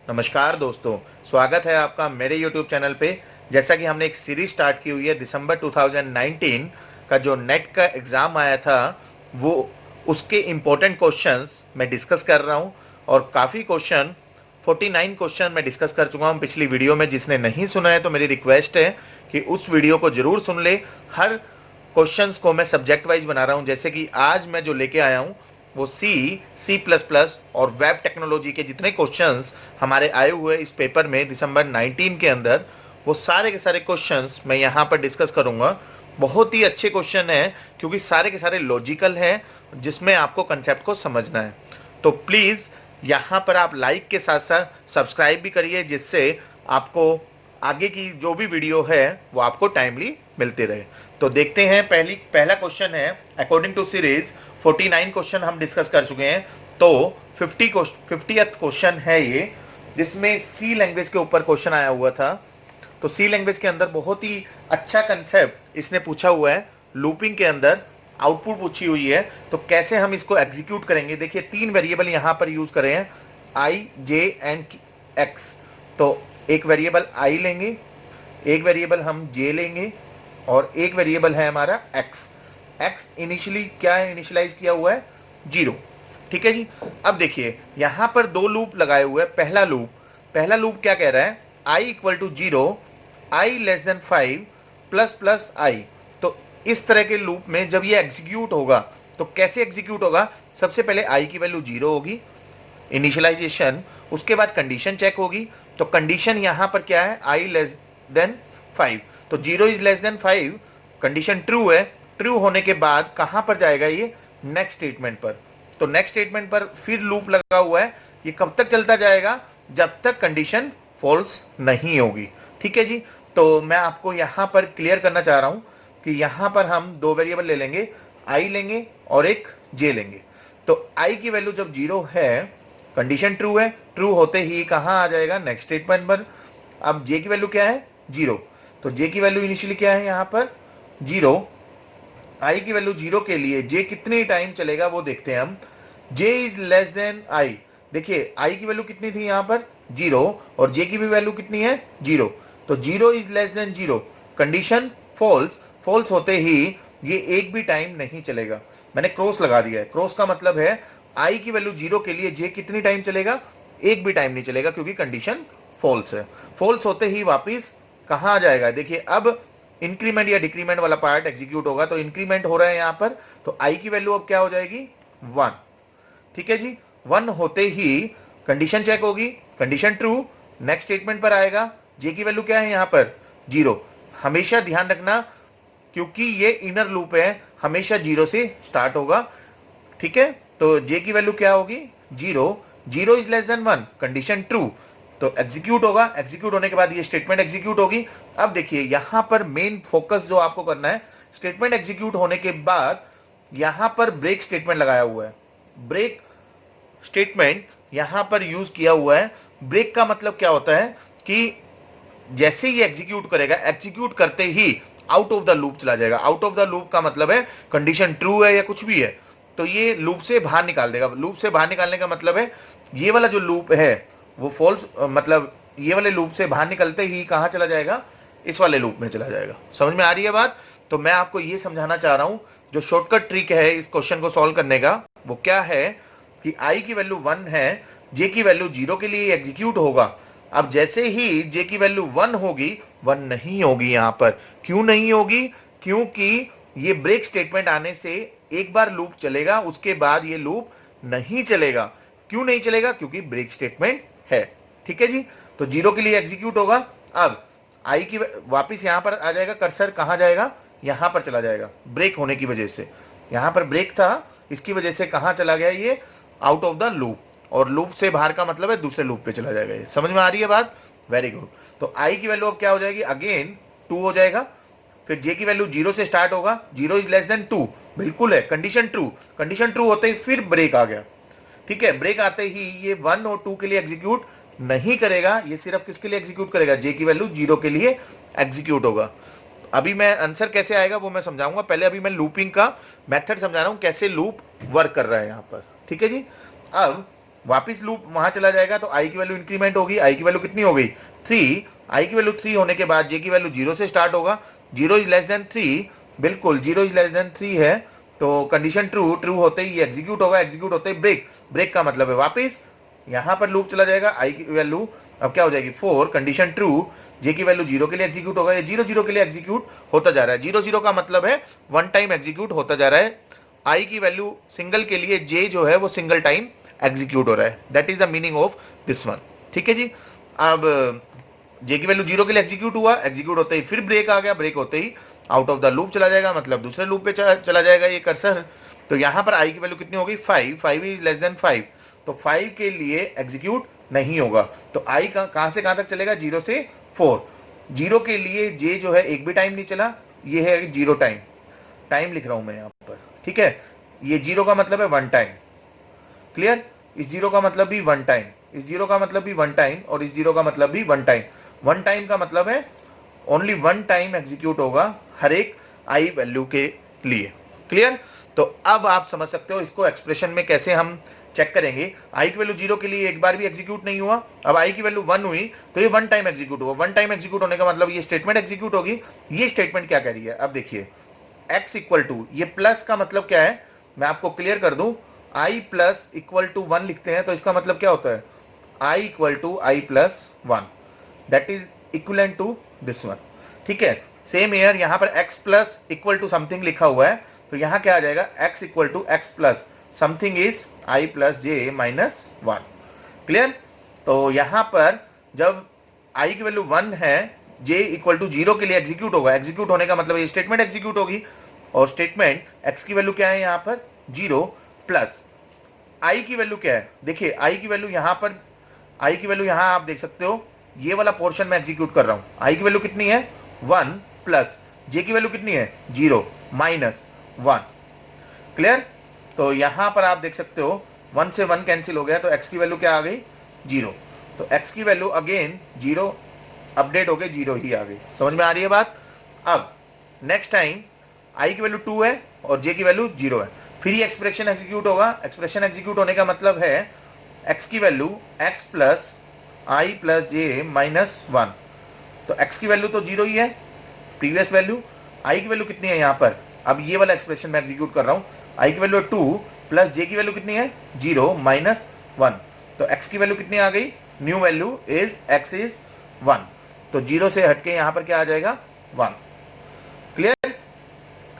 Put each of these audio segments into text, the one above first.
नमस्कार दोस्तों, स्वागत है आपका मेरे YouTube चैनल पे। जैसा कि हमने एक सीरीज स्टार्ट की हुई है दिसंबर 2019 का जो नेट का एग्ज़ाम आया था, वो उसके इम्पोर्टेंट क्वेश्चंस मैं डिस्कस कर रहा हूँ। और काफ़ी क्वेश्चन 49 क्वेश्चन मैं डिस्कस कर चुका हूँ पिछली वीडियो में। जिसने नहीं सुना है तो मेरी रिक्वेस्ट है कि उस वीडियो को ज़रूर सुन ले। हर क्वेश्चंस को मैं सब्जेक्ट वाइज बना रहा हूँ। जैसे कि आज मैं जो लेके आया हूँ वो C++ और वेब टेक्नोलॉजी के जितने क्वेश्चंस हमारे आए हुए इस पेपर में दिसंबर 19 के अंदर, वो सारे के सारे क्वेश्चंस मैं यहाँ पर डिस्कस करूँगा। बहुत ही अच्छे क्वेश्चन हैं क्योंकि सारे के सारे लॉजिकल हैं, जिसमें आपको कंसेप्ट को समझना है। तो प्लीज़ यहाँ पर आप लाइक के साथ साथ सब्सक्राइब भी करिए, जिससे आपको आगे की जो भी वीडियो है वो आपको टाइमली मिलते रहे। तो देखते हैं, पहला क्वेश्चन है अकॉर्डिंग टू सीरीज 49 क्वेश्चन हम डिस्कस कर चुके हैं। तो 50th क्वेश्चन है ये, जिसमें सी लैंग्वेज के ऊपर क्वेश्चन आया हुआ था। तो सी लैंग्वेज के अंदर बहुत ही अच्छा कंसेप्ट इसने पूछा हुआ है। लूपिंग के अंदर आउटपुट पूछी हुई है, तो कैसे हम इसको एग्जीक्यूट करेंगे। देखिए 3 वेरिएबल यहाँ पर यूज करे हैं, आई, जे एंड एक्स। तो एक वेरिएबल आई लेंगे, एक वेरिएबल हम जे लेंगे और एक वेरिएबल है हमारा एक्स। एक्स इनिशियली क्या है, इनिशियलाइज किया हुआ है 0। ठीक है जी। अब देखिए यहां पर 2 लूप लगाए हुए हैं। पहला लूप क्या कह रहा है, i equal to 0, I less than 5 plus plus I. तो इस तरह के लूप में जब ये एग्जीक्यूट होगा तो कैसे एग्जीक्यूट होगा, सबसे पहले i की वैल्यू 0 होगी, इनिशियलाइजेशन, उसके बाद कंडीशन चेक होगी। तो कंडीशन यहां पर क्या है, i लेस देन 5। तो 0 is less than 5, condition true है। ट्रू होने के बाद कहां पर जाएगा ये, नेक्स्ट स्टेटमेंट पर। तो नेक्स्ट स्टेटमेंट पर फिर लूप लगा हुआ है। ये कब तक चलता जाएगा, जब तक कंडीशन फॉल्स नहीं होगी। ठीक है जी। तो मैं आपको यहां पर क्लियर करना चाह रहा हूं कि यहां पर हम 2 वेरिएबल ले लेंगे, आई लेंगे और एक जे लेंगे। तो आई की वैल्यू जब 0 है, कंडीशन ट्रू है, ट्रू होते ही कहां आ जाएगा, नेक्स्ट स्टेटमेंट पर। अब जे की वैल्यू क्या है, 0। तो जे की वैल्यू इनिशियली क्या है यहां पर, 0। आई की वैल्यू 0 के लिए जे कितनी टाइम चलेगा वो देखते हैं हम। जे इज लेस देन आई। देखिए आई की वैल्यू कितनी थी यहां पर, 0, और जे की भी वैल्यू कितनी है, 0। तो 0 is less than 0, condition false. False होते ही ये एक भी टाइम नहीं चलेगा। मैंने क्रॉस लगा दिया है। क्रॉस का मतलब है आई की वैल्यू 0 के लिए जे कितनी टाइम चलेगा, एक भी टाइम नहीं चलेगा, क्योंकि कंडीशन फॉल्स है। फॉल्स होते ही वापिस कहां आ जाएगा, देखिए अब इंक्रीमेंट या डिक्रीमेंट वाला पार्ट एग्जीक्यूट होगा। तो इंक्रीमेंट हो रहा है यहां पर, तो आई की वैल्यू अब क्या हो जाएगी, 1। ठीक है जी। 1 होते ही कंडीशन चेक होगी, कंडीशन ट्रू, नेक्स्ट स्टेटमेंट पर आएगा। जे की वैल्यू क्या है यहां पर, 0। हमेशा ध्यान रखना, क्योंकि ये इनर लूप है, हमेशा 0 से स्टार्ट होगा। ठीक है। तो जे की वैल्यू क्या होगी, 0। 0 is less then 1, condition true. तो एग्जीक्यूट होगा, एग्जीक्यूट होने के बाद ये स्टेटमेंट एग्जीक्यूट होगी। अब देखिए यहां पर मेन फोकस जो आपको करना है, स्टेटमेंट एग्जीक्यूट होने के बाद यहां पर ब्रेक स्टेटमेंट लगाया हुआ है। ब्रेक स्टेटमेंट यहां पर यूज किया हुआ है। ब्रेक का मतलब क्या होता है कि जैसे ही एग्जीक्यूट करेगा, एग्जीक्यूट करते ही आउट ऑफ द लूप चला जाएगा। आउट ऑफ द लूप का मतलब है कंडीशन ट्रू है या कुछ भी है तो ये लूप से बाहर निकाल देगा। लूप से बाहर निकालने का मतलब है ये वाला जो लूप है वो फॉल्स, मतलब ये वाले लूप से बाहर निकलते ही कहां चला जाएगा, इस वाले लूप में चला जाएगा। समझ में आ रही है बात। तो मैं आपको ये समझाना चाह रहा हूं, जो शॉर्टकट ट्रिक है इस क्वेश्चन को सॉल्व करने का, वो क्या है कि आई की वैल्यू 1 है, जे की वैल्यू 0 के लिए एग्जीक्यूट होगा। अब जैसे ही जे की वैल्यू 1 होगी, 1 नहीं होगी यहां पर। क्यों नहीं होगी, क्योंकि ये ब्रेक स्टेटमेंट आने से एक बार लूप चलेगा, उसके बाद ये लूप नहीं चलेगा। क्यों नहीं चलेगा, क्योंकि ब्रेक स्टेटमेंट है। ठीक है जी। तो 0 के लिए एग्जीक्यूट होगा। अब आई की वापिस यहां पर आ जाएगा, कर्सर कहां जाएगा, यहां पर चला जाएगा। ब्रेक होने की वजह से, यहां पर ब्रेक था, इसकी वजह से कहां चला गया, ये आउट ऑफ द लूप। और लूप से बाहर का मतलब है दूसरे लूप पे चला जाएगा। ये समझ में आ रही है बात, वेरी गुड। तो आई की वैल्यू अब क्या हो जाएगी, अगेन 2 हो जाएगा। फिर जे की वैल्यू 0 से स्टार्ट होगा, 0 इज लेस देन 2, बिल्कुल है, कंडीशन ट्रू। कंडीशन ट्रू होते ही फिर ब्रेक आ गया। ठीक है। ब्रेक आते ही ये 1 और 2 के लिए एग्जीक्यूट नहीं करेगा, ये सिर्फ किसके लिए एग्जीक्यूट करेगा, जे की वैल्यू 0 के लिए एग्जीक्यूट होगा। अभी मैं आंसर कैसे आएगा वो मैं समझाऊंगा। पहले अभी मैं लूपिंग का मेथड समझा रहा हूं, कैसे लूप वर्क कर रहा है यहां पर। ठीक है जी। अब वापिस लूप वहां चला जाएगा तो आई की वैल्यू इंक्रीमेंट होगी, आई की वैल्यू कितनी हो गई 3, आई की वैल्यू 3 होने के बाद जे की वैल्यू 0 से स्टार्ट होगा, 0 इज लेस देन 3, बिल्कुल 0 इज लेस देन 3 है तो कंडीशन ट्रू, ट्रू होते ही एग्जीक्यूट होगा, एग्जीक्यूट होते ही ब्रेक, ब्रेक का मतलब है वापिस यहां पर लूप चला जाएगा, आई की वैल्यू अब क्या हो जाएगी 4, कंडीशन ट्रू, जे की वैल्यू 0 के लिए एग्जीक्यूट होगा, ये 0 0 के लिए एग्जीक्यूट होता जा रहा है, 0 0 का मतलब है वन टाइम एग्जीक्यूट होता जा रहा है, आई की वैल्यू सिंगल के लिए जे जो है वो सिंगल टाइम एग्जीक्यूट हो रहा है, that is the meaning of this one. ठीक है जी। अब जे की वैल्यू 0 के लिए एग्जीक्यूट हुआ, एग्जीक्यूट होते ही फिर ब्रेक आ गया, ब्रेक होते ही आउट ऑफ द लूप चला जाएगा, मतलब दूसरे लूप पे चला जाएगा ये कर्सर। तो यहां पर आई की वैल्यू कितनी होगी 5, 5 इज लेस देन 5, तो 5 के लिए एग्जीक्यूट नहीं होगा, तो आई कहां से कहां तक चलेगा 0 से 4, 0 के लिए जे जो है एक भी टाइम नहीं चला, ये है 0 टाइम, टाइम लिख रहा हूं मैं यहां पर, ठीक है, ये 0 का मतलब है वन टाइम, क्लियर, इस 0 का मतलब भी वन टाइम, इस 0 का मतलब भी वन टाइम और इस 0 का मतलब भी वन टाइम, वन टाइम का मतलब है ओनली वन टाइम एग्जीक्यूट होगा हर एक आई वैल्यू के लिए, क्लियर। तो अब आप समझ सकते हो इसको एक्सप्रेशन में कैसे हम चेक करेंगे, आई की वैल्यू 0 के लिए एक बार भी एग्जीक्यूट नहीं हुआ, अब आई की वैल्यू 1 हुई तो ये वन टाइम एग्जीक्यूट हुआ, वन टाइम एग्जीक्यूट होने का मतलब ये स्टेटमेंट एग्जीक्यूट होगी, ये स्टेटमेंट क्या कह रही है, अब देखिए x इक्वल टू, ये प्लस का मतलब क्या है मैं आपको क्लियर कर दूं, i प्लस इक्वल टू 1 लिखते हैं तो इसका मतलब क्या होता है i equal to I plus 1, that is equivalent to this one, ठीक है। सेम एयर यहां पर x plus equal to something लिखा हुआ है तो यहां क्या आ जाएगा x equal to X plus something is i plus J minus 1, clear. तो यहां पर जब i की वैल्यू 1 है, j इक्वल टू 0 के लिए एग्जीक्यूट होगा, एग्जीक्यूट होने का मतलब ये स्टेटमेंट एग्जीक्यूट होगी, और स्टेटमेंट x की वैल्यू क्या है यहां पर 0 प्लस i की वैल्यू क्या है, देखिए i की वैल्यू यहां पर, i की वैल्यू यहां आप देख सकते हो, ये वाला पोर्शन में एग्जीक्यूट कर रहा हूं, i की वैल्यू कितनी है 1 प्लस j की वैल्यू कितनी है 0 माइनस 1, क्लियर। तो यहां पर आप देख सकते हो 1 से 1 कैंसिल हो गया तो x की वैल्यू क्या आ गई 0, तो x की वैल्यू अगेन 0 अपडेट हो गए 0 ही आ गई, समझ में आ रही है बात। अब नेक्स्ट टाइम i की वैल्यू 2 है और j की वैल्यू 0 है, फिर ये एक्सप्रेशन एग्जीक्यूट होगा, एक्सप्रेशन एग्जीक्यूट होने का मतलब है x की value x plus I plus J minus 1, तो x की वैल्यू तो 0 ही है प्रीवियस वैल्यू, i की वैल्यू कितनी है यहाँ पर, अब ये वाला एक्सप्रेशन मैं एग्जीक्यूट कर रहा हूँ, i की वैल्यू 2 प्लस j की वैल्यू कितनी है 0 माइनस 1, तो x की वैल्यू कितनी आ गई, new value is x is 1, तो 0 से हटके यहाँ पर क्या आ जाएगा 1, क्लियर।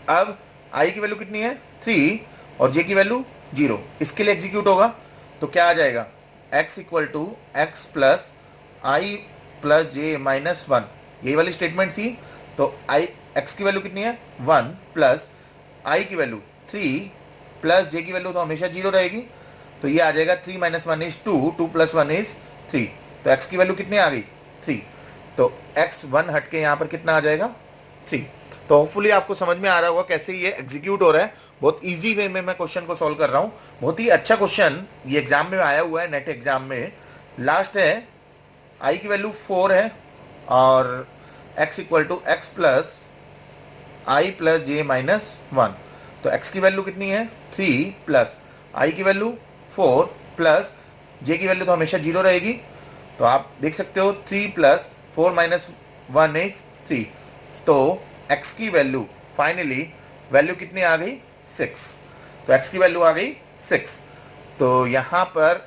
अब i की वैल्यू कितनी है 3 और j की वैल्यू 0, इसके लिए एग्जीक्यूट होगा तो क्या आ जाएगा x equal to X plus I plus J minus 1, यही वाली स्टेटमेंट थी, तो x की वैल्यू कितनी है 1 प्लस i की वैल्यू 3 प्लस j की वैल्यू तो हमेशा 0 रहेगी, तो ये आ जाएगा 3 माइनस 1 इज 2, 2 प्लस 1 इज 3, तो x की वैल्यू कितनी आ गई 3, तो x 1 हटके यहाँ पर कितना आ जाएगा 3। तो होपफुली आपको समझ में आ रहा होगा कैसे ये एग्जीक्यूट हो रहा है, बहुत इजी वे में मैं क्वेश्चन को सॉल्व कर रहा हूँ, बहुत ही अच्छा क्वेश्चन ये एग्जाम में आया हुआ है, नेट एग्जाम में। लास्ट है i की वैल्यू 4 है और x equal to X plus I plus J minus 1, तो x की वैल्यू कितनी है 3 प्लस i की वैल्यू 4 प्लस j की वैल्यू तो हमेशा 0 रहेगी, तो आप देख सकते हो 3 प्लस 4 माइनस 1 इज 3, तो x की वैल्यू फाइनली वैल्यू कितनी आ गई 6, तो x की वैल्यू आ गई 6, तो यहाँ पर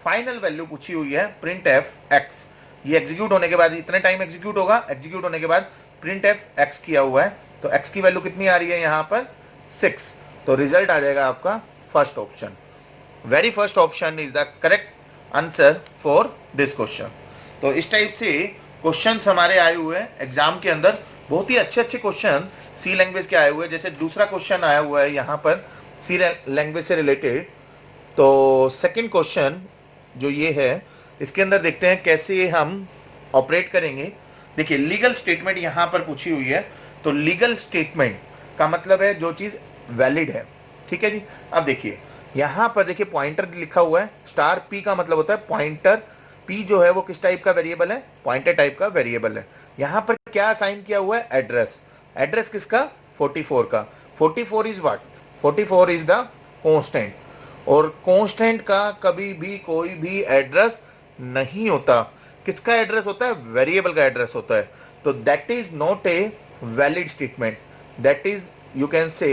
फाइनल वैल्यू पूछी हुई है प्रिंट एफ x, ये एग्जीक्यूट होने के बाद इतने टाइम एग्जीक्यूट होगा, एग्जीक्यूट होने के बाद प्रिंट एफ x किया हुआ है, तो x की वैल्यू कितनी आ रही है यहाँ पर 6, तो रिजल्ट आ जाएगा आपका first option, very first option is the correct answer for this question. तो इस टाइप से क्वेश्चंस हमारे आए हुए हैं एग्जाम के अंदर, बहुत ही अच्छे अच्छे क्वेश्चन सी लैंग्वेज के आए हुए हैं, जैसे दूसरा क्वेश्चन आया हुआ है यहाँ पर सी लैंग्वेज से रिलेटेड, तो सेकंड क्वेश्चन जो ये है इसके अंदर देखते हैं कैसे हम ऑपरेट करेंगे। देखिए लीगल स्टेटमेंट यहाँ पर पूछी हुई है, तो लीगल स्टेटमेंट का मतलब है जो चीज वैलिड है, ठीक है जी। अब देखिए यहाँ पर देखिए पॉइंटर लिखा हुआ है, स्टार p का मतलब होता है पॉइंटर, p जो है वो किस टाइप का वेरिएबल है, पॉइंटर टाइप का वेरिएबल है। यहाँ पर क्या असाइन किया हुआ है एड्रेस, एड्रेस किसका 44 का, 44 is what, 44 is the constant, और कांस्टेंट का कभी भी कोई भी एड्रेस नहीं होता। किसका एड्रेस होता है? वेरिएबल का एड्रेस होता है। तो that is not A valid statement, that is you can से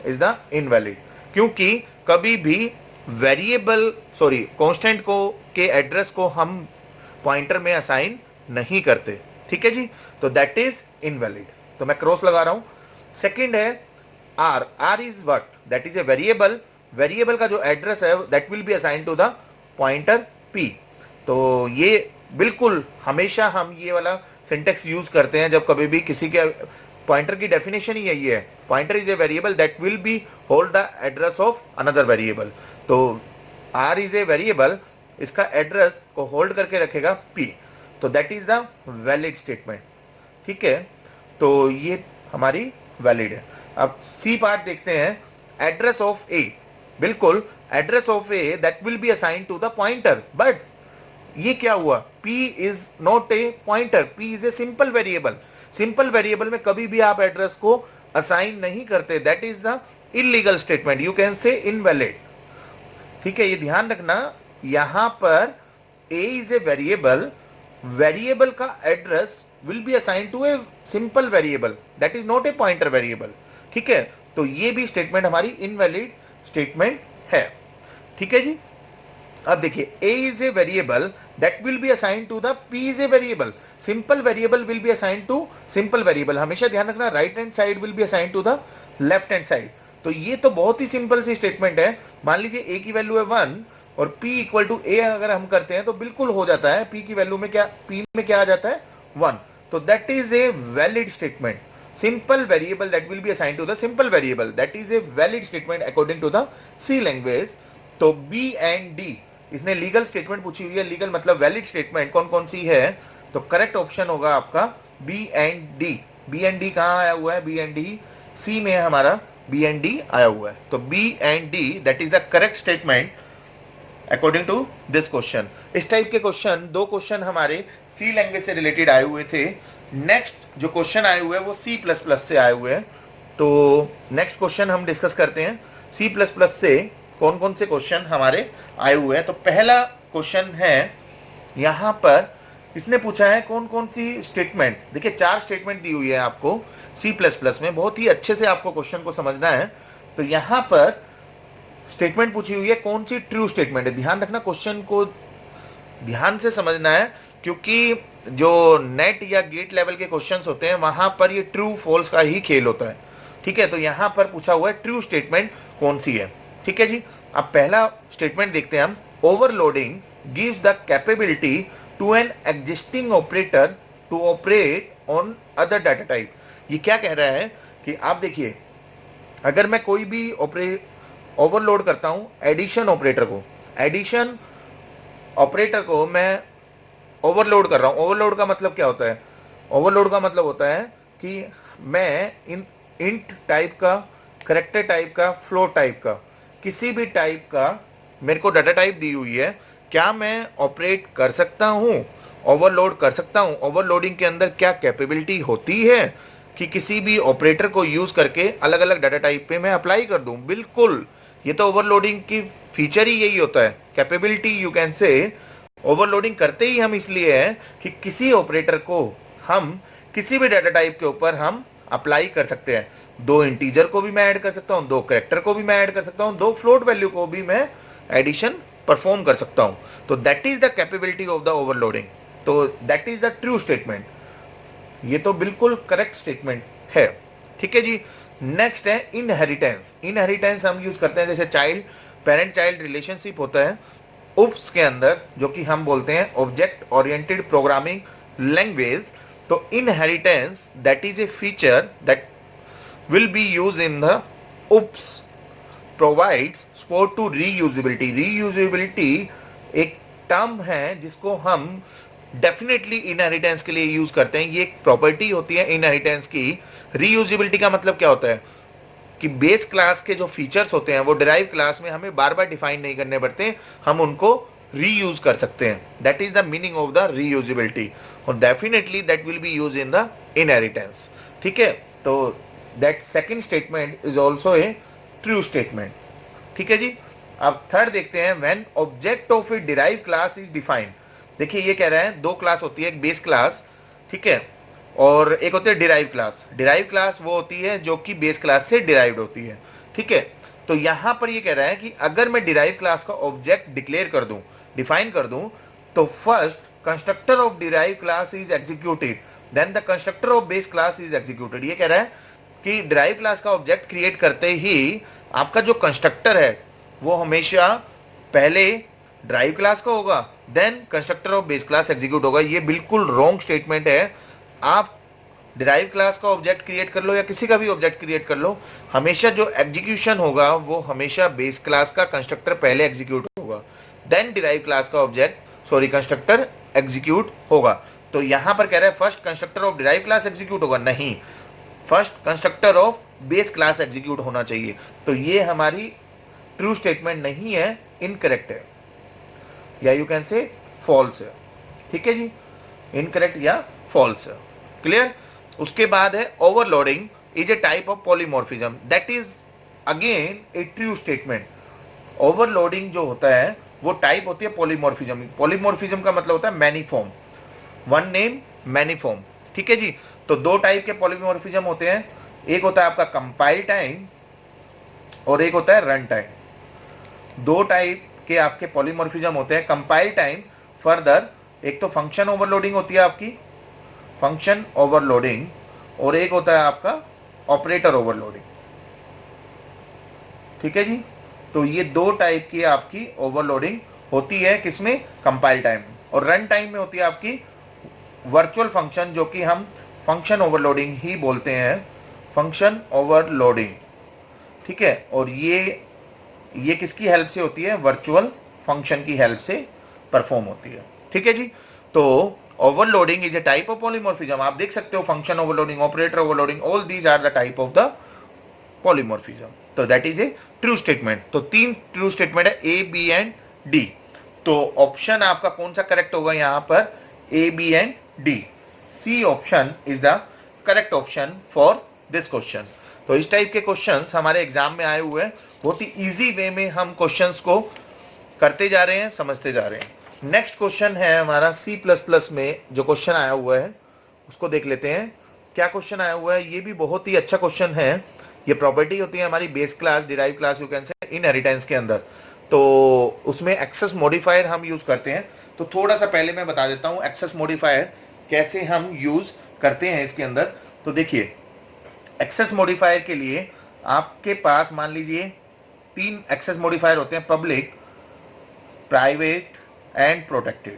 इज द इनवैलिड, क्योंकि कभी भी वेरिएबल कांस्टेंट को के एड्रेस को हम पॉइंटर में असाइन नहीं करते। ठीक है जी, तो दैट इज इनवैलिड, तो मैं क्रॉस लगा रहा हूं। सेकंड है R. R is what? That is a variable. Variable का जो एड्रेस है that will be assign to the pointer P. तो ये बिल्कुल हमेशा हम ये वाला सिंटेक्स यूज करते हैं जब कभी भी किसी के पॉइंटर की डेफिनेशन ही यही है, pointer is a variable that will B hold the address of another variable. तो आर इज ए वेरिएबल, इसका एड्रेस को होल्ड करके रखेगा पी, तो that is the valid statement. ठीक है, तो ये हमारी वैलिड है। अब सी पार्ट देखते हैं, एड्रेस ऑफ ए। बिल्कुल address of A that will be assign to the pointer, but ये क्या हुआ? P is not a pointer, P is a simple variable. Simple variable में कभी भी आप एड्रेस को असाइन नहीं करते, that is the illegal statement, you can say invalid. ठीक है, ये ध्यान रखना, यहां पर A is a variable, variable का address will be assign to a simple variable, that is not a pointer variable. ठीक है, तो ये भी स्टेटमेंट हमारी इनवैलिड स्टेटमेंट है। ठीक है जी, अब देखिए A is a variable that will be assigned to the P is a variable, simple variable will be assigned to simple variable। हमेशा ध्यान रखना right hand side will be assigned to the left hand side। तो ये तो बहुत ही simple सी statement है। मान लीजिए A की वैल्यू है 1 और P इक्वल टू A अगर हम करते हैं तो बिल्कुल हो जाता है। P की वैल्यू में क्या, P में क्या आ जाता है? 1। तो that is a valid statement. Simple variable that will be assigned to the simple variable, that is a valid statement according to the C language. तो B एंड D, इसने लीगल स्टेटमेंट पूछी हुई है, लीगल मतलब valid statement कौन कौन सी है, तो करेक्ट ऑप्शन होगा आपका B and D. B and D कहाँ आया हुआ है? बी एंड डी सी में है हमारा, बी एंड डी आया हुआ है। तो B and D that is the correct statement according to this question. इस टाइप के क्वेश्चन, दो क्वेश्चन हमारे सी लैंग्वेज से रिलेटेड आए हुए थे। नेक्स्ट जो क्वेश्चन आए हुए हैं वो C++ से आए हुए हैं। तो नेक्स्ट क्वेश्चन हम डिस्कस करते हैं C++ से कौन कौन से क्वेश्चन हमारे आए हुए हैं। तो पहला क्वेश्चन है यहां पर, इसने पूछा है कौन कौन सी स्टेटमेंट। देखिए 4 स्टेटमेंट दी हुई है आपको C++ में, बहुत ही अच्छे से आपको क्वेश्चन को समझना है। तो यहां पर स्टेटमेंट पूछी हुई है कौन सी ट्रू स्टेटमेंट है। ध्यान रखना, क्वेश्चन को ध्यान से समझना है, क्योंकि जो नेट या गेट लेवल के क्वेश्चंस होते हैं वहां पर ये ट्रू फॉल्स का ही खेल होता है। ठीक है, तो यहां पर पूछा हुआ है ट्रू स्टेटमेंट कौन सी है। ठीक है जी, अब पहला स्टेटमेंट देखते हैं हम। Overloading gives the capability to an existing operator to operate on other data type. ये क्या कह रहा है कि आप देखिए, अगर मैं कोई भी ओवरलोड करता हूं एडिशन ऑपरेटर को, एडिशन ऑपरेटर को मैं ओवरलोड कर रहा हूं। ओवरलोड का मतलब क्या होता है? ओवरलोड का मतलब होता है कि मैं इंट टाइप का, करैक्टर टाइप का, फ्लोट टाइप का, किसी भी टाइप का मेरे को डाटा टाइप दी हुई है, क्या मैं ऑपरेट कर सकता हूं, ओवरलोड कर सकता हूं? ओवरलोडिंग के अंदर क्या कैपेबिलिटी होती है कि किसी भी ऑपरेटर को यूज करके अलग अलग डाटा टाइप पे मैं अप्लाई कर दूं? बिल्कुल, ये तो ओवरलोडिंग की फीचर ही यही होता है, कैपेबिलिटी यू कैन से। ओवरलोडिंग करते ही हम इसलिए है कि किसी ऑपरेटर को हम किसी भी डाटा टाइप के ऊपर हम अप्लाई कर सकते हैं। 2 इंटीजर को भी मैं ऐड कर सकता हूं, 2 कैरेक्टर को भी मैं ऐड कर सकता हूं, 2 फ्लोट वैल्यू को भी मैं एडिशन परफॉर्म कर सकता हूं। तो that is the capability of the overloading. तो that is the true statement. ये तो बिल्कुल करेक्ट स्टेटमेंट है। ठीक है जी, नेक्स्ट है इनहेरिटेंस। इनहेरिटेंस हम यूज करते हैं जैसे चाइल्ड पेरेंट चाइल्ड रिलेशनशिप होता है उप्स के अंदर, जो कि हम बोलते हैं ऑब्जेक्ट ओरिएंटेड प्रोग्रामिंग लैंग्वेज। तो inheritance that is A feature that will be used in the OOPS provides support to reusability। reusability एक टर्म है जिसको हम डेफिनेटली इनहेरिटेंस के लिए यूज करते हैं। ये एक प्रॉपर्टी होती है इनहेरिटेंस की। रीयूजेबिलिटी का मतलब क्या होता है कि बेस क्लास के जो फीचर्स होते हैं वो डिराइव क्लास में हमें बार बार डिफाइन नहीं करने पड़ते, हम उनको रीयूज कर सकते हैं। That is the meaning of the reusability, और definitely that will be use in the inheritance. ठीक है, तो that second statement is also a true statement. ठीक है जी, अब थर्ड देखते हैं, when object of a derive class is defined. देखिए ये कह रहा है दो क्लास होती है, एक बेस क्लास, ठीक है, और एक होती है डिराइव क्लास। डिराइव क्लास वो होती है जो कि बेस क्लास से डिराइव्ड होती है, ठीक है। तो यहां पर ये कह रहा है कि अगर मैं डिराइव क्लास का ऑब्जेक्ट डिक्लेयर कर दूं, डिफाइन कर दूं, तो first constructor of derive class is executed, then the constructor of base class is executed. ये कह रहा है कि डिराइव क्लास का ऑब्जेक्ट क्रिएट करते ही आपका जो कंस्ट्रक्टर है वो हमेशा पहले ड्राइव क्लास का होगा, then constructor of base class execute होगा। ये बिल्कुल रॉन्ग स्टेटमेंट है। आप डिराइव क्लास का ऑब्जेक्ट क्रिएट कर लो या किसी का भी ऑब्जेक्ट क्रिएट कर लो, हमेशा जो एग्जीक्यूशन होगा वो हमेशा बेस क्लास का कंस्ट्रक्टर पहले एग्जीक्यूट होगा, देन डिराइव क्लास का ऑब्जेक्ट सॉरी कंस्ट्रक्टर एग्जीक्यूट होगा। तो यहां पर कह रहा है first constructor of derive class execute होगा, नहीं, first constructor of base class execute होना चाहिए। तो ये हमारी ट्रू स्टेटमेंट नहीं है, इनकरेक्ट है, या यू कैन से फॉल्स है, ठीक है जी, इनकरेक्ट या फॉल्स है, क्लियर। उसके बाद है overloading is a type of polymorphism, that is again A true statement. Overloading जो होता है वो टाइप होती है पॉलीमॉर्फिज्म। पॉलीमॉर्फिज्म का मतलब होता है many form, one name many form, ठीक है जी। तो दो टाइप के पॉलीमॉर्फिज्म होते हैं, एक होता है आपका कंपाइल टाइम और एक होता है रन टाइम। दो टाइप के आपके पॉलीमॉर्फिज्म होते हैं। कंपाइल टाइम फर्दर, एक तो फंक्शन ओवरलोडिंग होती है आपकी, फंक्शन ओवरलोडिंग, और एक होता है आपका ऑपरेटर ओवरलोडिंग, ठीक है जी। तो ये दो टाइप की आपकी ओवरलोडिंग होती है, किसमें, कंपाइल टाइम। और रन टाइम में होती है आपकी वर्चुअल फंक्शन, जो कि हम फंक्शन ओवरलोडिंग ही बोलते हैं, फंक्शन ओवरलोडिंग, ठीक है। और ये किसकी हेल्प से होती है, वर्चुअल फंक्शन की हेल्प से परफॉर्म होती है, ठीक है जी। तो overloading is a type of polymorphism. आप देख सकते हो function overloading, operator overloading, all these are the type of the polymorphism. तो that is a true statement. तो तीन ट्रू स्टेटमेंट है, ए बी एंड डी। तो ऑप्शन आपका कौन सा करेक्ट होगा यहां पर, A B and D. C option is the correct option for this question. तो इस टाइप के क्वेश्चंस हमारे एग्जाम में आए हुए हैं, बहुत ही इजी वे में हम क्वेश्चंस को करते जा रहे हैं, समझते जा रहे हैं। नेक्स्ट क्वेश्चन है हमारा C++ में जो क्वेश्चन आया हुआ है उसको देख लेते हैं। क्या क्वेश्चन आया हुआ है, ये भी बहुत ही अच्छा क्वेश्चन है। ये प्रॉपर्टी होती है हमारी base class, derive class, you can से इनहेरिटेंस के अंदर। तो उसमें एक्सेस मॉडिफायर हम यूज करते हैं। तो थोड़ा सा पहले मैं बता देता हूं एक्सेस मॉडिफायर कैसे हम यूज करते हैं इसके अंदर। तो देखिए एक्सेस मॉडिफायर के लिए आपके पास मान लीजिए तीन एक्सेस मॉडिफायर होते हैं, पब्लिक, प्राइवेट एंड प्रोटेक्टेड,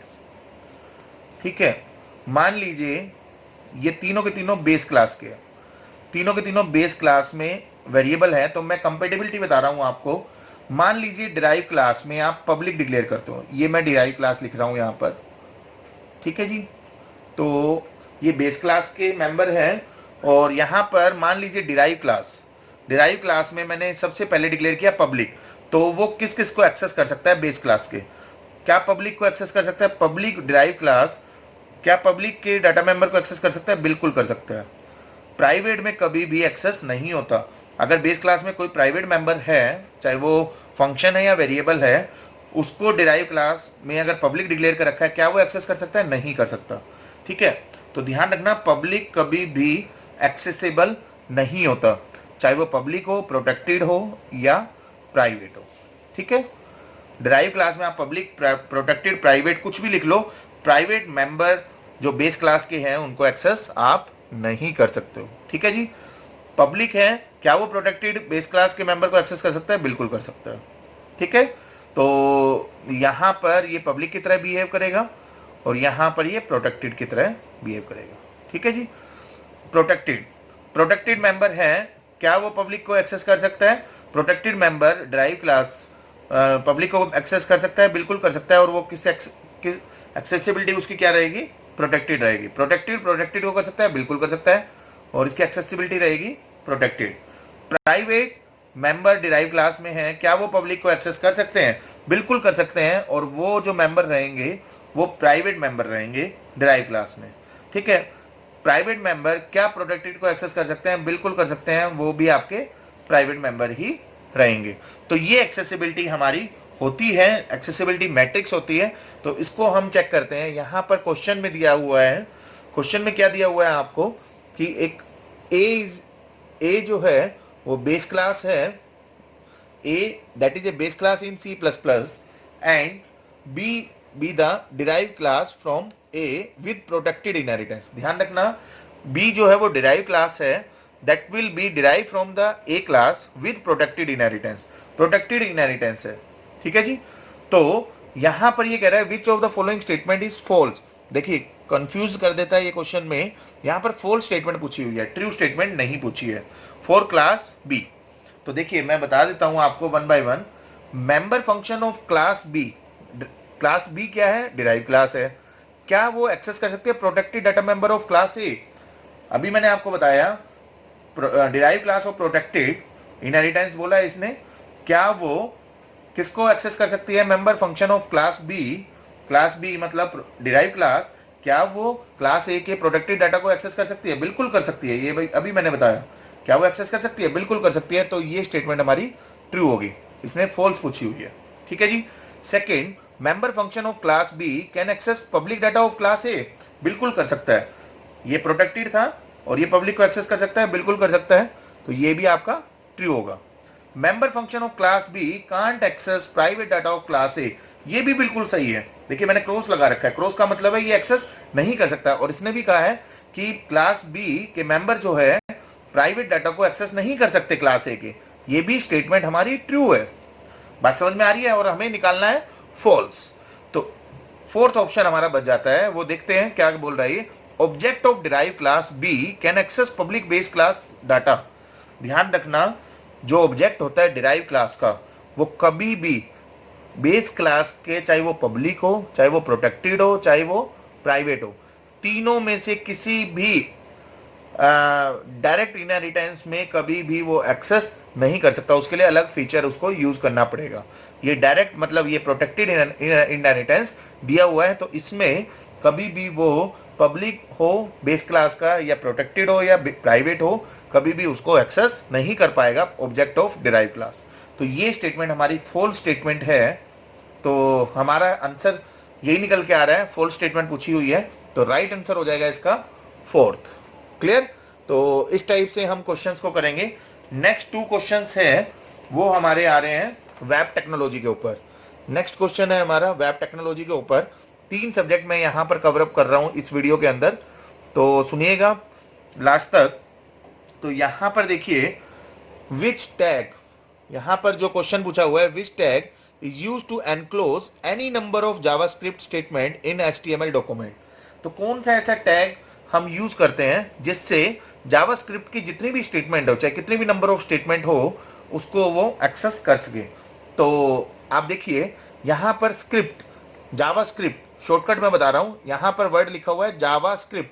ठीक है। मान लीजिए ये तीनों के तीनों बेस क्लास के हैं, तीनों के तीनों बेस क्लास में वेरिएबल है। तो मैं कंपेटिबिलिटी बता रहा हूं आपको। मान लीजिए डिराइव क्लास में आप पब्लिक डिक्लेयर करते हो, ये मैं डिराइव क्लास लिख रहा हूं यहां पर, ठीक है जी। तो ये बेस क्लास के मेंबर हैं, और यहां पर मान लीजिए डिराइव क्लास में मैंने सबसे पहले डिक्लेयर किया पब्लिक। तो वो किस किस को एक्सेस कर सकता है, बेस क्लास के। क्या पब्लिक को एक्सेस कर सकता है, पब्लिक डिराइव क्लास क्या पब्लिक के डाटा मेंबर को एक्सेस कर सकता है, बिल्कुल कर सकता है। प्राइवेट में कभी भी एक्सेस नहीं होता। अगर बेस क्लास में कोई प्राइवेट मेंबर है, चाहे वो फंक्शन है या वेरिएबल है, उसको डिराइव क्लास में अगर पब्लिक डिक्लेयर कर रखा है, क्या वो एक्सेस कर सकता है, नहीं कर सकता, ठीक है। तो ध्यान रखना, पब्लिक कभी भी एक्सेसिबल नहीं होता, चाहे वो पब्लिक हो, प्रोटेक्टेड हो या प्राइवेट हो, ठीक है। डिराइव क्लास में आप पब्लिक, प्रोटेक्टेड, प्राइवेट कुछ भी लिख लो, प्राइवेट मेंबर जो बेस क्लास के हैं उनको एक्सेस आप नहीं कर सकते हो, ठीक है जी। पब्लिक है, क्या वो प्रोटेक्टेड बेस क्लास के मेंबर को एक्सेस कर सकता है, बिल्कुल कर सकता है, ठीक है। तो यहां पर ये पब्लिक की तरह बिहेव करेगा और यहां पर ये प्रोटेक्टेड की तरह बिहेव करेगा, ठीक है जी। प्रोटेक्टेड मेंबर है, क्या वो पब्लिक को एक्सेस कर सकता है, protected member drive class public को एक्सेस कर सकता है, बिल्कुल कर सकता है। और वो किस एक्सेसिबिलिटी उसकी क्या रहेगी, प्रोटेक्टेड रहेगी। प्रोटेक्टेड को कर सकता है, बिल्कुल कर सकता है, और इसकी एक्सेसिबिलिटी रहेगी protected. Private member derive class में है, क्या वो पब्लिक को एक्सेस कर सकते हैं, बिल्कुल कर सकते हैं, और वो जो मेंबर रहेंगे वो प्राइवेट मेंबर रहेंगे डिराइव क्लास में, ठीक है। प्राइवेट मेंबर क्या प्रोटेक्टेड को एक्सेस कर सकते हैं, बिल्कुल कर सकते हैं, वो भी आपके प्राइवेट मेंबर ही रहेंगे। तो ये एक्सेसिबिलिटी हमारी होती है, एक्सेसिबिलिटी मैट्रिक्स होती है। तो इसको हम चेक करते हैं। यहाँ पर क्वेश्चन में दिया हुआ है, क्वेश्चन में क्या दिया हुआ है आपको कि एक ए जो है वो बेस क्लास है, A that is a base class in C++ and B the derive class from A with protected inheritance. ध्यान रखना, बी जो है वो डिराइव क्लास है, that will be derive from the A class with protected inheritance. Protected inheritance है, ठीक है जी। तो यहां पर ये कह रहा है which of the following statement is false. देखिए कंफ्यूज कर देता है ये क्वेश्चन में, यहां पर फॉल्स स्टेटमेंट पूछी हुई है, ट्रू स्टेटमेंट नहीं पूछी है फॉर क्लास बी। तो देखिए मैं बता देता हूं आपको one by one. Member function of class B, class B क्या है, डिराइव क्लास है, क्या वो एक्सेस कर सकती है protected data member of class ए। अभी मैंने आपको बताया derive class of protected inheritance बोला है इसने, क्या वो किसको एक्सेस कर सकती है, member function of class B मतलब डिराइव क्लास, क्या वो क्लास ए के प्रोटेक्टेड डाटा को एक्सेस कर सकती है? बिल्कुल कर सकती है। ये भाई अभी मैंने बताया, क्या वो एक्सेस कर सकती है? बिल्कुल कर सकती है। तो ये स्टेटमेंट हमारी ट्रू होगी, इसने फॉल्स पूछी हुई है, ठीक है जी। Second, member function of class B can access public data of class A. बिल्कुल कर सकता है, ये प्रोटेक्टेड था और ये पब्लिक को एक्सेस कर सकता है, बिल्कुल कर सकता है। तो ये भी आपका ट्रू होगा। Member function of class B can't access private data of class A, ये भी बिल्कुल सही है। देखिए मैंने क्रॉस लगा रखा है, क्रॉस का मतलब है ये एक्सेस नहीं कर सकता। और इसने भी कहा है कि क्लास बी के मेंबर जो है प्राइवेट डाटा को एक्सेस नहीं कर सकते क्लास ए के। ये भी स्टेटमेंट हमारी ट्रू है। बात समझ में आ रही है? और हमें निकालना है फॉल्स। तो फोर्थ ऑप्शन हमारा बच जाता है, वो देखते हैं क्या बोल रहा है। Object of derive class B can access public base class data. ध्यान रखना, जो ऑब्जेक्ट होता है डिराइव क्लास का, वो कभी भी बेस क्लास के, चाहे वो पब्लिक हो, चाहे वो प्रोटेक्टेड हो, चाहे वो प्राइवेट हो, तीनों में से किसी भी डायरेक्ट इनहेरिटेंस में कभी भी वो एक्सेस नहीं कर सकता। उसके लिए अलग फीचर उसको यूज करना पड़ेगा। ये डायरेक्ट मतलब ये प्रोटेक्टेड इनहेरिटेंस दिया हुआ है, तो इसमें कभी भी वो पब्लिक हो बेस क्लास का, या प्रोटेक्टेड हो या प्राइवेट हो, कभी भी उसको एक्सेस नहीं कर पाएगा ऑब्जेक्ट ऑफ डिराइव क्लास। तो ये स्टेटमेंट हमारी फॉल्स स्टेटमेंट है। तो हमारा आंसर यही निकल के आ रहा है, फॉल्स स्टेटमेंट पूछी हुई है, तो राइट आंसर हो जाएगा इसका फोर्थ। क्लियर? तो इस टाइप से हम क्वेश्चंस को करेंगे। नेक्स्ट 2 क्वेश्चंस है वो हमारे आ रहे हैं वेब टेक्नोलॉजी के ऊपर। नेक्स्ट क्वेश्चन है हमारा वेब टेक्नोलॉजी के ऊपर। 3 सब्जेक्ट मैं यहां पर कवर अप कर रहा हूं इस वीडियो के अंदर, तो सुनिएगा लास्ट तक। तो यहां पर देखिए विच टैग, यहां पर जो क्वेश्चन पूछा हुआ है, which tag is used to enclose any number of JavaScript statement in HTML document. तो कौन सा ऐसा टैग हम यूज करते हैं जिससे जावास्क्रिप्ट की जितनी भी स्टेटमेंट हो, चाहे कितनी भी नंबर ऑफ स्टेटमेंट हो, उसको वो एक्सेस कर सके। तो आप देखिए यहां पर स्क्रिप्ट, जावास्क्रिप्ट शॉर्टकट में बता रहा हूं, यहां पर वर्ड लिखा हुआ है जावास्क्रिप्ट,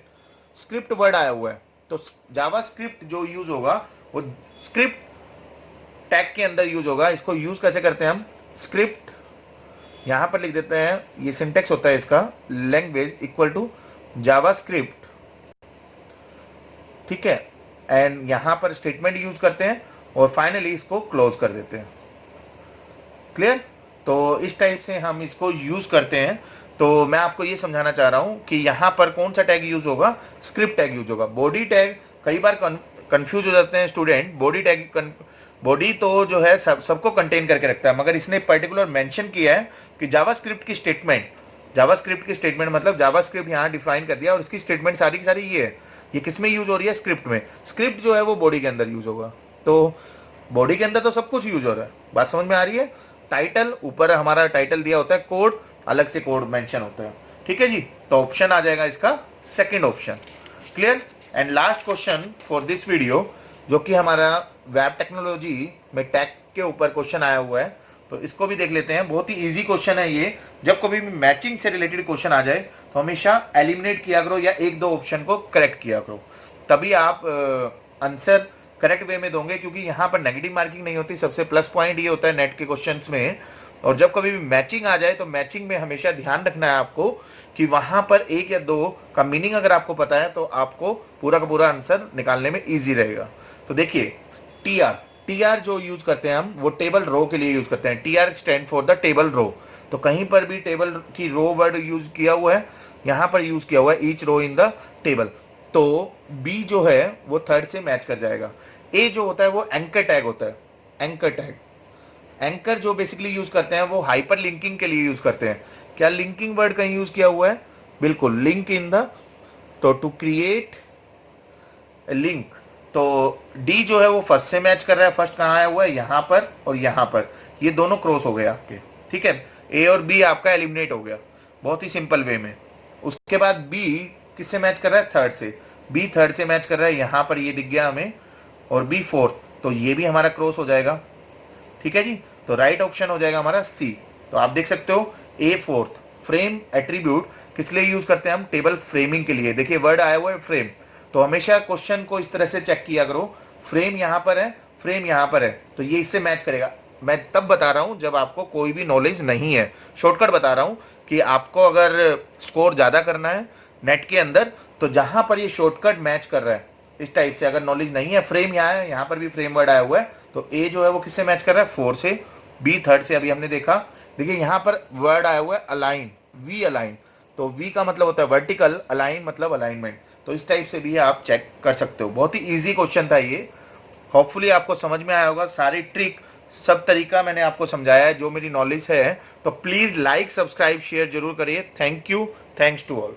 स्क्रिप्ट वर्ड आया हुआ है। तो जावास्क्रिप्ट जो यूज होगा वो स्क्रिप्ट टैग के अंदर यूज होगा। इसको यूज कैसे करते हैं हम, स्क्रिप्ट यहां पर लिख देते हैं, ये सिंटेक्स होता है इसका, लैंग्वेज इक्वल टू जावास्क्रिप्ट, ठीक है, एंड यहां पर स्टेटमेंट यूज करते हैं और फाइनली इसको क्लोज कर देते हैं। क्लियर? तो इस टाइप से हम इसको यूज करते हैं। तो मैं आपको ये समझाना चाह रहा हूं कि यहां पर कौन सा टैग यूज होगा, स्क्रिप्ट टैग यूज होगा। बॉडी टैग कई बार कंफ्यूज हो जाते हैं स्टूडेंट, बॉडी टैग, बॉडी तो जो है सबको कंटेन करके रखता है, मगर इसने पर्टिकुलर मेंशन किया है कि जावास्क्रिप्ट की स्टेटमेंट, जावास्क्रिप्ट की स्टेटमेंट मतलब जावास्क्रिप्ट यहां डिफाइन कर दिया और इसकी स्टेटमेंट सारी की सारी ये है। ये किसमें यूज हो रही है, स्क्रिप्ट में। स्क्रिप्ट जो है वो बॉडी के अंदर यूज होगा। तो बॉडी के अंदर तो सब कुछ यूज हो रहा है। बात समझ में आ रही है? टाइटल, ऊपर हमारा टाइटल दिया होता है, कोड अलग से कोड मेंशन होता है, ठीक है जी। तो ऑप्शन आ जाएगा इसका second option. Clear? And last question for this video, जो कि हमारा वेब टेक्नोलॉजी में टैग के ऊपर क्वेश्चन आया हुआ है, तो इसको भी देख लेते हैं। बहुत ही इजी क्वेश्चन है ये। जब कभी भी मैचिंग से रिलेटेड क्वेश्चन आ जाए तो हमेशा एलिमिनेट किया करो या 1-2 ऑप्शन को करेक्ट किया करो, तभी आप आंसर करेक्ट वे में दोगे, क्योंकि यहाँ पर नेगेटिव मार्किंग नहीं होती। सबसे प्लस पॉइंट ये होता है नेट के क्वेश्चंस में। और जब कभी भी मैचिंग आ जाए तो मैचिंग में हमेशा ध्यान रखना है आपको कि वहां पर 1 या 2 का मीनिंग अगर आपको पता है तो आपको पूरा का पूरा आंसर निकालने में ईजी रहेगा। तो देखिए TR, टी आर जो यूज करते हैं हम वो टेबल रो के लिए यूज करते हैं। T R stand for the table row. तो कहीं पर भी टेबल की रो वर्ड यूज किया हुआ है, यहाँ पर यूज किया हुआ है each row in the table. तो बी जो है वो थर्ड से मैच कर जाएगा। ए जो होता है वो एंकर टैग होता है। एंकर टैग, एंकर जो बेसिकली यूज करते हैं वो हाइपर लिंकिंग के लिए यूज करते हैं। क्या लिंकिंग वर्ड कहीं यूज किया हुआ है? बिल्कुल, लिंक इन द, तो टू क्रिएट लिंक। तो डी जो है वो फर्स्ट से मैच कर रहा है। फर्स्ट कहाँ आया हुआ है? यहाँ पर और यहाँ पर, ये दोनों क्रॉस हो गए आपके, ठीक है। ए और बी आपका एलिमिनेट हो गया बहुत ही सिंपल वे में। उसके बाद बी किससे मैच कर रहा है? थर्ड से। बी थर्ड से मैच कर रहा है, यहाँ पर ये दिख गया हमें, और बी फोर्थ, तो ये भी हमारा क्रॉस हो जाएगा, ठीक है जी। तो राइट ऑप्शन हो जाएगा हमारा सी। तो आप देख सकते हो ए फोर्थ। फ्रेम एट्रीब्यूट किस लिए यूज करते हैं हम? टेबल फ्रेमिंग के लिए। देखिए वर्ड आया हुआ है फ्रेम, तो हमेशा क्वेश्चन को इस तरह से चेक किया करो, फ्रेम यहाँ पर है, फ्रेम यहाँ पर है, तो ये इससे मैच करेगा। मैं तब बता रहा हूँ जब आपको कोई भी नॉलेज नहीं है, शॉर्टकट बता रहा हूँ कि आपको अगर स्कोर ज्यादा करना है नेट के अंदर, तो जहां पर ये शॉर्टकट मैच कर रहा है इस टाइप से, अगर नॉलेज नहीं है, फ्रेम यहाँ है, यहाँ पर भी फ्रेम वर्ड आया हुआ है, तो ए जो है वो किससे मैच कर रहा है? 4 से। बी थर्ड से, अभी हमने देखा। देखिए यहाँ पर वर्ड आया हुआ है अलाइन, वी अलाइन, तो वी का मतलब होता है वर्टिकल, अलाइन मतलब अलाइनमेंट। तो इस टाइप से भी आप चेक कर सकते हो। बहुत ही ईजी क्वेश्चन था ये, होपफुली आपको समझ में आया होगा। सारी ट्रिक, सब तरीका मैंने आपको समझाया है जो मेरी नॉलेज है। तो प्लीज लाइक, सब्सक्राइब, शेयर जरूर करिए। Thank you, thanks to all.